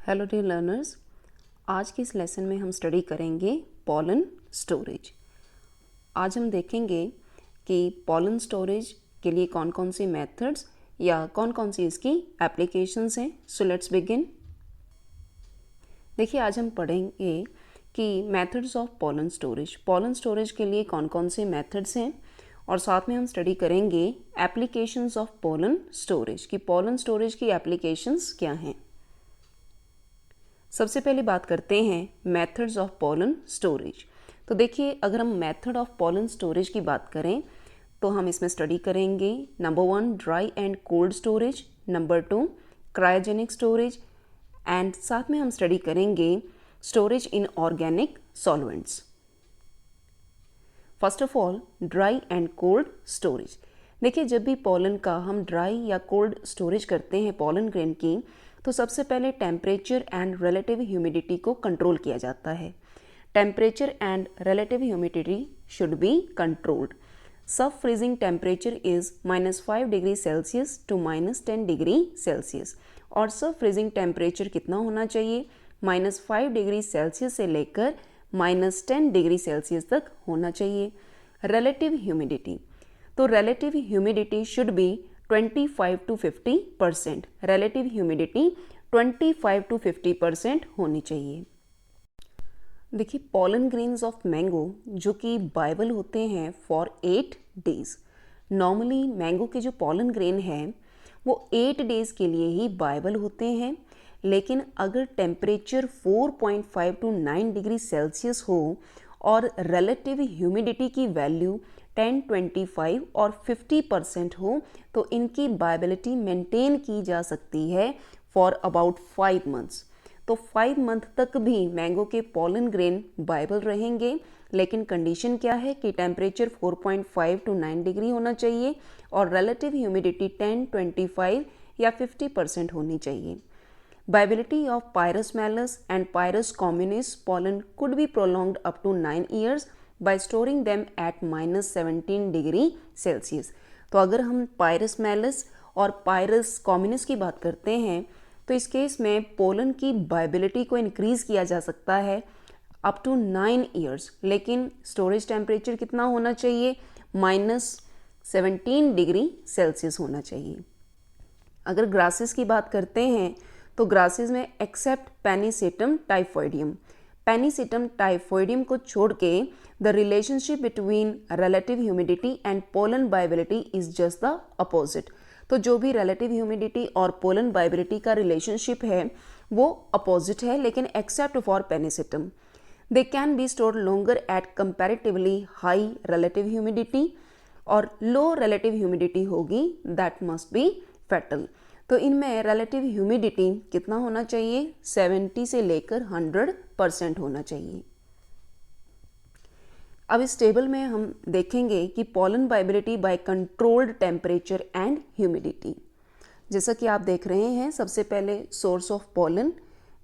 Hello dear learners, आज के इस लेसन में हम स्टडी करेंगे पॉलन स्टोरेज। आज हम देखेंगे कि पॉलन स्टोरेज के लिए कौन कौन सी मेथड्स या कौन कौन सी इसकी एप्लीकेशंस हैं। So let's begin. देखिए, आज हम पढ़ेंगे कि मेथड्स ऑफ पॉलन स्टोरेज के लिए कौन कौन से मेथड्स हैं, और साथ में हम स्टडी करेंगे एप्लीकेशंस ऑफ पॉलन स्टोरेज कि पॉलन स्टोरेज की एप्लीकेशंस क्या हैं। सबसे पहले बात करते हैं मेथड्स ऑफ पॉलन स्टोरेज। तो देखिए, अगर हम मेथड ऑफ पॉलन स्टोरेज की बात करें तो हम इसमें स्टडी करेंगे number 1 dry and cold storage, number 2 cryogenic storage, and साथ में हम स्टडी करेंगे storage in organic solvents. First of all, dry and cold storage. देखिए, जब भी पॉलन का हम ड्राई या कोल्ड स्टोरेज करते हैं पॉलन ग्रेन की, तो सबसे पहले टेम्परेचर एंड रिलेटिव ह्यूमिडिटी को कंट्रोल किया जाता है। Temperature and relative humidity should be controlled. Sub freezing temperature is -5 degree Celsius to -10 degree Celsius. और सब फ्रीजिंग टेम्परेचर कितना होना चाहिए? -5 डिग्री सेल्सियस से लेकर -10 डिग्री सेल्सियस तक होना चाहिए। रिलेटिव ह्यूमिडिटी, तो relative humidity should B 25 to 50%। Relative humidity 25 to 50% होनी चाहिए। देखिए, पॉलन ग्रेन्स ऑफ मैंगो जो कि बाइबल होते हैं फॉर 8 डेज। नॉर्मली मैंगो के जो पॉलन ग्रेन है वो 8 डेज के लिए ही बाइबल होते हैं, लेकिन अगर टेम्परेचर 4.5 to 9 डिग्री सेल्सियस हो और रिलेटिव ह्यूमिडिटी की वैल्यू 10, 25 और 50% हो तो इनकी बाइबिलिटी मेंटेन की जा सकती है फॉर अबाउट 5 मंथ्स। तो 5 मंथ तक भी मैंगो के पॉलन ग्रेन बाइबल रहेंगे, लेकिन कंडीशन क्या है कि टेम्परेचर 4.5 to 9 डिग्री होना चाहिए और रिलेटिव ह्यूमिडिटी 10, 25 या 50% होनी चाहिए। Viability of Pyrus malus and Pyrus communis pollen could be prolonged up to 9 years by storing them at -17 degree Celsius. तो अगर हम Pyrus malus और Pyrus communis की बात करते हैं तो इस केस में पोलन की वायबिलिटी को इंक्रीज किया जा सकता है अप टू 9 ईयर्स, लेकिन स्टोरेज टेम्परेचर कितना होना चाहिए? -17 डिग्री सेल्सियस होना चाहिए। अगर ग्रासेस की बात करते हैं तो ग्रासेस में एक्सेप्ट पेनिसेटम टाइफोइडियम को छोड़ के the relationship between relative humidity and pollen viability is just the opposite. तो जो भी रिलेटिव ह्यूमिडिटी और पोलन वायबिलिटी का रिलेशनशिप है वो अपोजिट है, लेकिन except for pennisetum they can be stored longer eight comparatively high relative humidity, और लो रिलेटिव ह्यूमिडिटी होगी दैट मस्ट बी फेटल। तो इनमें रिलेटिव ह्यूमिडिटी कितना होना चाहिए? 70 से लेकर 100% होना चाहिए। अब इस टेबल में हम देखेंगे कि pollen viability by controlled temperature and humidity. जैसा कि आप देख रहे हैं, सबसे पहले source of pollen,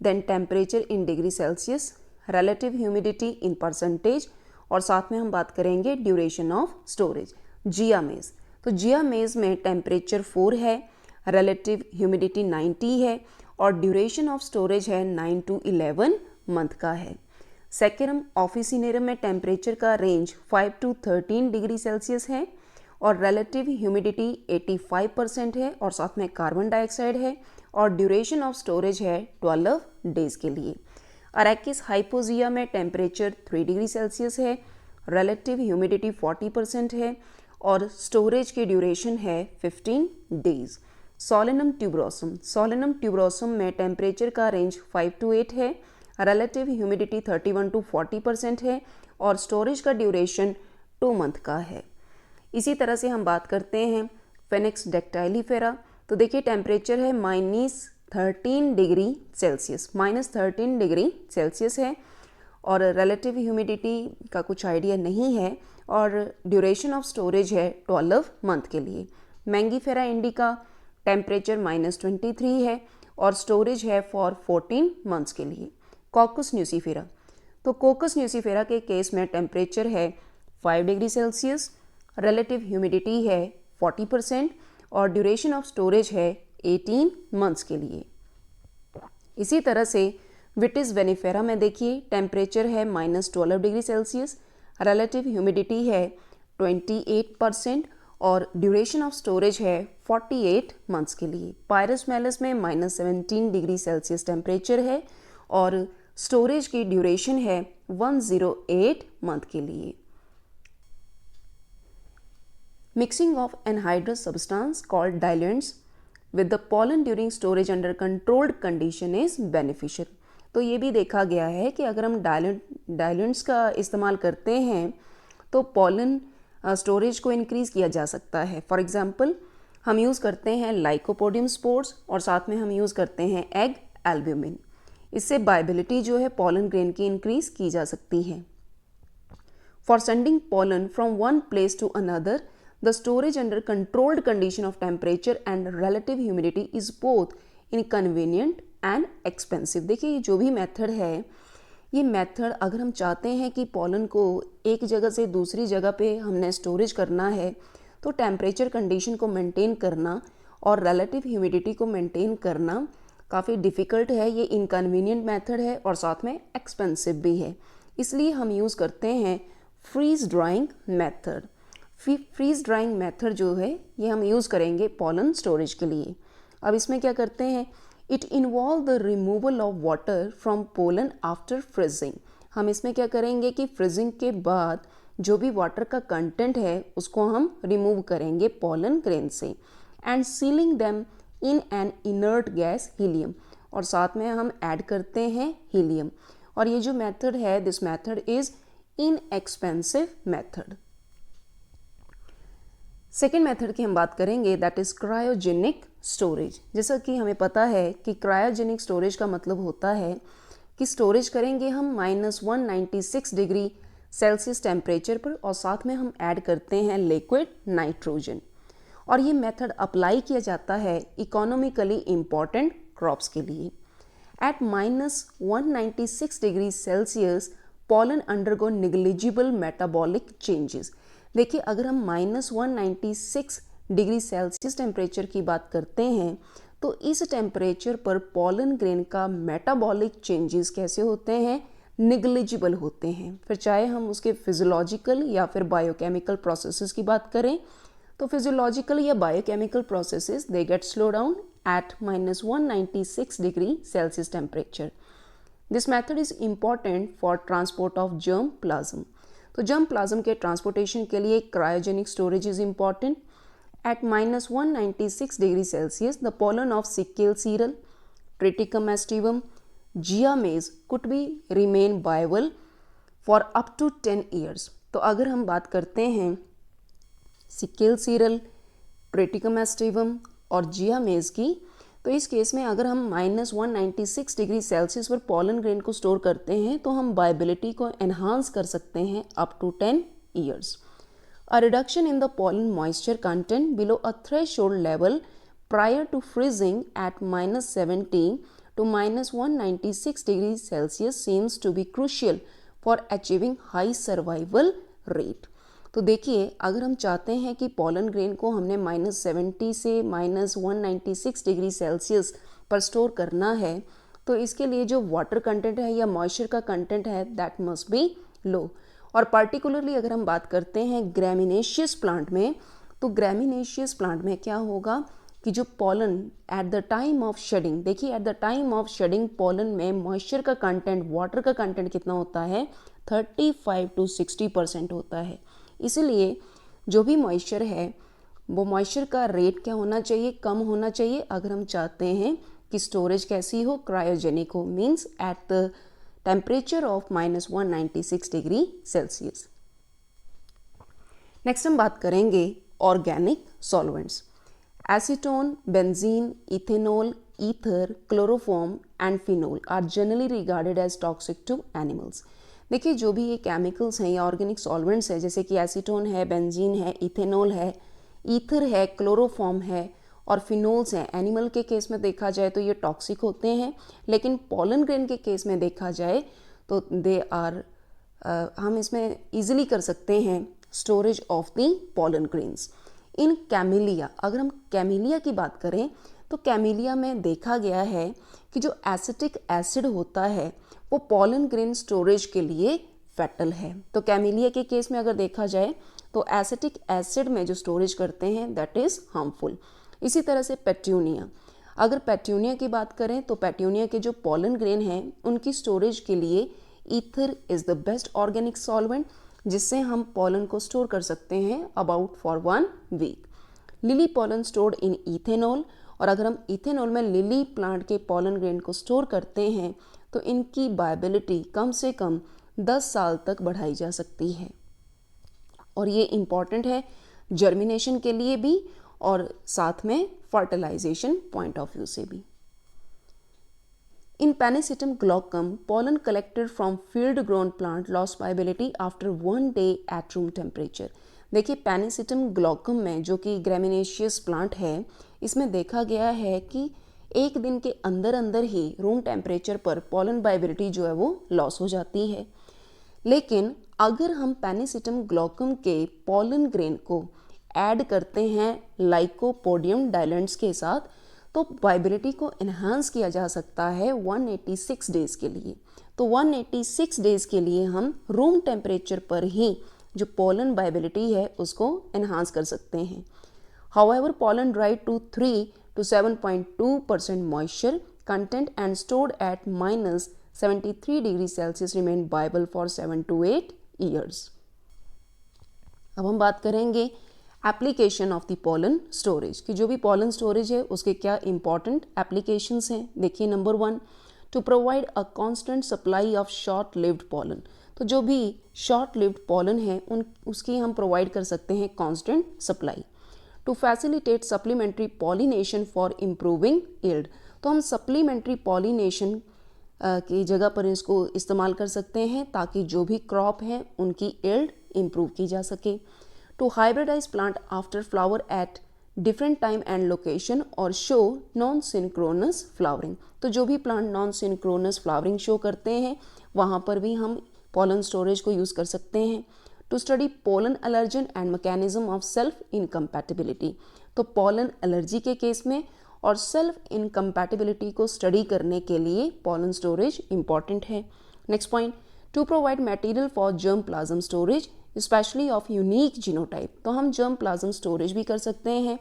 then temperature in degree Celsius, relative humidity in percentage, और साथ में हम बात करेंगे ड्यूरेशन ऑफ स्टोरेज। जिया मेज, तो जिया मेज में टेम्परेचर 4 है, रिलेटिव ह्यूमिडिटी 90 है और ड्यूरेशन ऑफ स्टोरेज है 9 to 11 मंथ का है। सेकेरम ऑफिसिनेरम में टेम्परेचर का रेंज 5 to 13 डिग्री सेल्सियस है और रिलेटिव ह्यूमिडिटी 85% है और साथ में कार्बन डाइऑक्साइड है और ड्यूरेशन ऑफ स्टोरेज है 12 डेज के लिए। अरैकिस हाइपोजिया में टेम्परेचर 3 डिग्री सेल्सियस है, रिलेटिव ह्यूमिडिटी 40% है और स्टोरेज की ड्यूरेशन है 15 डेज। सोलेनम ट्यूबरोसम में टेम्परेचर का रेंज 5 to 8 है, रिलेटिव ह्यूमिडिटी 31 to 40% है और स्टोरेज का ड्यूरेशन 2 मंथ का है। इसी तरह से हम बात करते हैं फेनिक्स डेक्टाइलीफेरा। तो देखिए, टेम्परेचर है -13 डिग्री सेल्सियस है और रिलेटिव ह्यूमिडिटी का कुछ आइडिया नहीं है और ड्यूरेशन ऑफ स्टोरेज है 12 मंथ के लिए। मैंगीफेरा इंडिका टेम्परेचर -23 है और स्टोरेज है फॉर 14 मंथ्स के लिए। कोकस न्यूसीफेरा, तो कोकस न्यूसीफेरा के केस में टेम्परेचर है 5 डिग्री सेल्सियस, रिलेटिव ह्यूमिडिटी है 40% और ड्यूरेशन ऑफ स्टोरेज है 18 मंथ्स के लिए। इसी तरह से विटिस वेनिफेरा में देखिए टेम्परेचर है -12 डिग्री सेल्सियस, रिलेटिव ह्यूमिडिटी है 28% और ड्यूरेशन ऑफ स्टोरेज है 48 मंथ्स के लिए। पायरस मेलस में -17 डिग्री सेल्सियस टेम्परेचर है और स्टोरेज की ड्यूरेशन है 108 मंथ के लिए। Mixing of anhydrous substance called diluents with the pollen during storage under controlled condition is beneficial। तो ये भी देखा गया है कि अगर हम डायल्यूंट्स का इस्तेमाल करते हैं तो पॉलन स्टोरेज को इंक्रीज़ किया जा सकता है। फॉर एग्जांपल हम यूज़ करते हैं लाइकोपोडियम स्पोर्स और साथ में हम यूज़ करते हैं एग एल्ब्यूमिन। इससे वायबिलिटी जो है पॉलन ग्रेन की इंक्रीज़ की जा सकती है। For sending pollen from one place to another, the storage under controlled condition of temperature and relative humidity is both inconvenient and expensive। देखिए ये जो भी मेथड है, ये मेथड अगर हम चाहते हैं कि पॉलन को एक जगह से दूसरी जगह पे हमने स्टोरेज करना है तो टेम्परेचर कंडीशन को मेंटेन करना और रिलेटिव ह्यूमिडिटी को मेंटेन करना काफ़ी डिफ़िकल्ट है। ये इनकन्वीनियंट मेथड है और साथ में एक्सपेंसिव भी है, इसलिए हम यूज़ करते हैं freeze drying method. Freeze drying method जो है ये हम यूज़ करेंगे पॉलन स्टोरेज के लिए। अब इसमें क्या करते हैं, it involve the removal of water from pollen after freezing. हम इसमें क्या करेंगे कि फ्रीजिंग के बाद जो भी वाटर का कंटेंट है उसको हम रिमूव करेंगे पॉलन ग्रेन से, and ceiling them in an inert gas helium, और साथ में हम ऐड करते हैं हीलियम। और ये जो मेथड है, this method is inexpensive method. Second method की हम बात करेंगे, दैट इज़ क्रायोजेनिक स्टोरेज। जैसा कि हमें पता है कि क्रायोजेनिक स्टोरेज का मतलब होता है कि स्टोरेज करेंगे हम -196 डिग्री सेल्सियस टेम्परेचर पर और साथ में हम ऐड करते हैं लिक्विड नाइट्रोजन। और ये मेथड अप्लाई किया जाता है इकोनॉमिकली इम्पॉर्टेंट क्रॉप्स के लिए। At -196 degree Celsius pollen undergo negligible metabolic changes. देखिए अगर हम -196 डिग्री सेल्सियस टेम्परेचर की बात करते हैं तो इस टेम्परेचर पर पॉलन ग्रेन का मेटाबॉलिक चेंजेस कैसे होते हैं, निग्लिजिबल होते हैं। फिर चाहे हम उसके फिजियोलॉजिकल या फिर बायोकेमिकल प्रोसेसेस की बात करें तो फिजियोलॉजिकल या biochemical processes they get slow down at -196 degree Celsius temperature. This method is important for transport of germ plasm. तो जर्म प्लाज्म के ट्रांसपोर्टेशन के लिए cryogenic storage is important. At -196 degree Celsius the pollen of Secale cereale, Triticum aestivum, Zea mays could be remain viable for up to 10 years. तो अगर हम बात करते हैं सिक्केल सीरल, ट्रिटिकम एस्टिवम और जिया मेज की, तो इस केस में अगर हम -196 डिग्री सेल्सियस पर पॉलन ग्रेन को स्टोर करते हैं तो हम वायबिलिटी को एनहांस कर सकते हैं up to 10 years. A reduction in the pollen moisture content below a threshold level prior to freezing at -70 to -196 degree Celsius seems to be crucial for achieving high survival rate. तो देखिए अगर हम चाहते हैं कि पॉलन ग्रेन को हमने -70 से -196 डिग्री सेल्सियस पर स्टोर करना है तो इसके लिए जो वाटर कंटेंट है या मॉइस्चर का कंटेंट है दैट मस्ट बी लो। और पार्टिकुलरली अगर हम बात करते हैं ग्रैमिनेशियस प्लांट में, तो ग्रैमिनेशियस प्लांट में क्या होगा कि जो pollen at the time of shedding, देखिए at the time of shedding pollen में मॉइस्चर का कंटेंट, वाटर का कंटेंट कितना होता है, 35 to 60% होता है। इसलिए जो भी मॉइस्चर है वो मॉइस्चर का रेट क्या होना चाहिए, कम होना चाहिए अगर हम चाहते हैं कि स्टोरेज कैसी हो, क्रायोजेनिक हो, means at the temperature of -196 degree Celsius. Next हम बात करेंगे organic solvents. Acetone, benzene, ethanol, ether, chloroform and phenol are generally regarded as toxic to animals. देखिए जो भी ये केमिकल्स हैं या ऑर्गेनिक सॉल्वेंट्स हैं, जैसे कि एसीटोन है, बेंजीन है, इथेनॉल है, ईथर है, क्लोरोफॉर्म है और फिनोल्स हैं, एनिमल के केस में देखा जाए तो ये टॉक्सिक होते हैं, लेकिन पॉलन ग्रेन के केस में देखा जाए तो दे आर हम इसमें ईजिली कर सकते हैं storage of the pollen grains. In camellia, अगर हम कैमिलिया की बात करें तो कैमिलिया में देखा गया है कि जो एसिटिक एसिड होता है वो पॉलन ग्रेन स्टोरेज के लिए फैटल है। तो कैमिलिया के केस में अगर देखा जाए तो एसिटिक एसिड में जो स्टोरेज करते हैं दैट इज़ हार्मफुल। इसी तरह से पेट्यूनिया, अगर पेट्यूनिया की बात करें तो पेट्यूनिया के जो पॉलन ग्रेन हैं उनकी स्टोरेज के लिए ether is the best organic solvent, जिससे हम पॉलन को स्टोर कर सकते हैं about for 1 week. Lily pollen stored in ethanol, और अगर हम इथेनॉल में लिली प्लांट के पॉलन ग्रेन को स्टोर करते हैं तो इनकी वायबिलिटी कम से कम 10 साल तक बढ़ाई जा सकती है। और ये इम्पॉर्टेंट है जर्मिनेशन के लिए भी और साथ में फर्टिलाइजेशन पॉइंट ऑफ व्यू से भी। In Panicetum glaucum, pollen collected from field-grown plant lost viability after 1 day at room temperature। देखिए Panicetum glaucum में जो कि ग्रेमिनेशियस प्लांट है, इसमें देखा गया है कि एक दिन के अंदर अंदर ही रूम टेम्परेचर पर पॉलन वाइबिलिटी जो है वो लॉस हो जाती है। लेकिन अगर हम Panicetum glaucum के पॉलन ग्रेन को ऐड करते हैं लाइकोपोडियम डायलेंट्स के साथ तो वाइबिलिटी को इन्हांस किया जा सकता है 186 डेज़ के लिए। तो 186 डेज़ के लिए हम रूम टेम्परेचर पर ही जो पॉलन वाइबिलिटी है उसको इन्हांस कर सकते हैं। However pollen dried to 3 to 7.2% moisture content and stored at -73 degree Celsius remain viable for 7 to 8 years. अब हम बात करेंगे application of the pollen storage कि जो भी पॉलन स्टोरेज है उसके क्या इंपॉर्टेंट एप्लीकेशंस हैं। देखिए number 1, to provide a constant supply of short lived pollen. तो जो भी शॉर्ट लिव्ड पॉलन है उसकी हम प्रोवाइड कर सकते हैं constant supply. To facilitate supplementary pollination for improving yield. तो हम सप्लीमेंट्री पॉलिनेशन की जगह पर इसको इस्तेमाल कर सकते हैं ताकि जो भी क्रॉप है उनकी यील्ड इम्प्रूव की जा सके। To hybridize plant after flower at different time and location और show non-synchronous flowering। तो जो भी plant non synchronous flowering show करते हैं वहाँ पर भी हम पॉलन स्टोरेज को यूज़ कर सकते हैं। To study pollen allergen and mechanism of self incompatibility. तो पॉलन एलर्जी के केस में और सेल्फ इनकम्पैटिबिलिटी को स्टडी करने के लिए पॉलन स्टोरेज इंपॉर्टेंट है। Next point, to provide material for germ plasm storage specially of unique genotype. तो हम जर्म प्लाज्म स्टोरेज भी कर सकते हैं।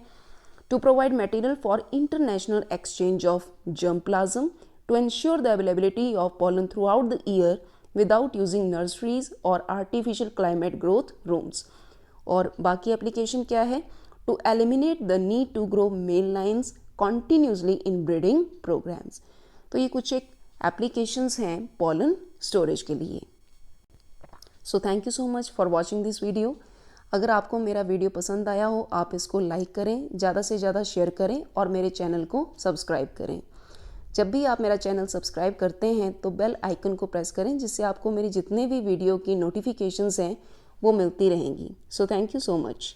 To provide material for international exchange of germ plasm to ensure the availability of pollen through out the year without using nurseries और artificial climate growth rooms. और बाकी application क्या है, to eliminate the need to grow male lines continuously in breeding programmes. तो ये कुछ एक applications हैं पॉलन स्टोरेज के लिए। So thank you so much for watching this video. अगर आपको मेरा वीडियो पसंद आया हो आप इसको लाइक करें, ज़्यादा से ज़्यादा शेयर करें और मेरे चैनल को सब्सक्राइब करें। जब भी आप मेरा चैनल सब्सक्राइब करते हैं तो बेल आइकन को प्रेस करें जिससे आपको मेरी जितने भी वीडियो की नोटिफिकेशंस हैं वो मिलती रहेंगी। So thank you so much.